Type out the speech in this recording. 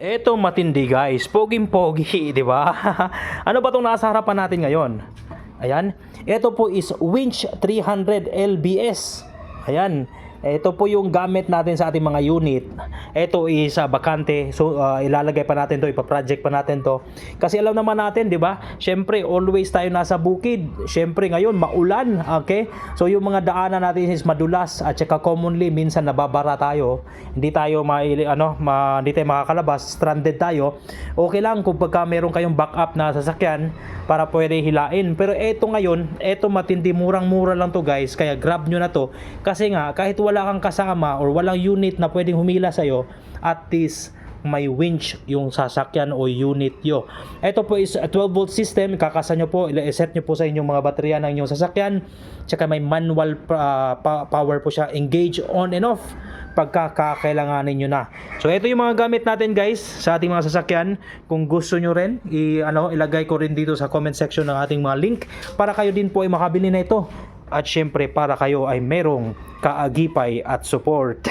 Eto matindi guys, poging-pogi, 'di ba? Ano ba 'tong nasa harapan natin ngayon? Ayan, ito po is Winch 300 LBS. Ayan, ito po yung gamit natin sa ating mga unit. Ito is bakante. So ilalagay pa natin 'to, ipa-project pa natin 'to. Kasi alam naman natin, 'di ba? Syempre always tayo nasa bukid. Syempre ngayon maulan, okay? So yung mga daanan natin is madulas at saka commonly minsan nababara tayo. Hindi tayo hindi tayo makakalabas, stranded tayo. Okay lang kung pagka meron kayong backup na sasakyan para pwede hilain. Pero eto ngayon, eto matindi, murang-mura lang to guys. Kaya grab nyo na to. Kasi nga, kahit wala kang kasama or walang unit na pwedeng humila sa'yo, at least may winch yung sasakyan o unit yo. Ito po is a 12 volt system. Kakasa nyo po, i-set nyo po sa inyong mga baterya ng inyong sasakyan. Tsaka may manual power po siya. Engage on and off pagkakailanganin nyo na. So ito yung mga gamit natin guys sa ating mga sasakyan. Kung gusto nyo rin, ilagay ko rin dito sa comment section ng ating mga link para kayo din po ay makabili na ito. At syempre para kayo ay merong kaagipay at support.